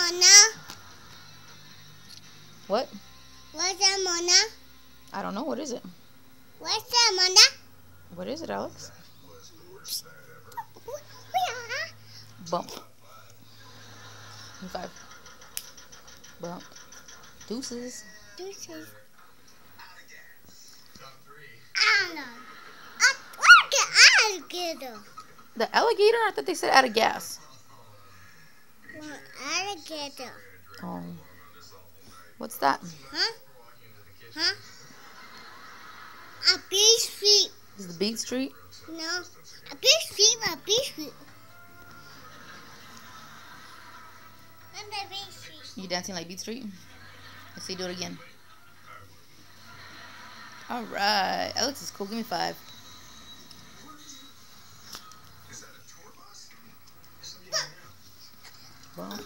Mona? What? What's that, Mona? I don't know. What is it? What's that, Mona? What is it, Alex? Yeah. Bump. 5. Bump. Deuces. Deuces. I don't know. Look at alligator. The alligator? I thought they said out of gas. Well, alligator. Oh. What's that? Huh? Huh? A big street. Is the Beat Street? No. A big street, a big street. And the big street. You dancing like Beat Street? Let's see, do it again. Alright. Alex is cool. Give me 5. Bump.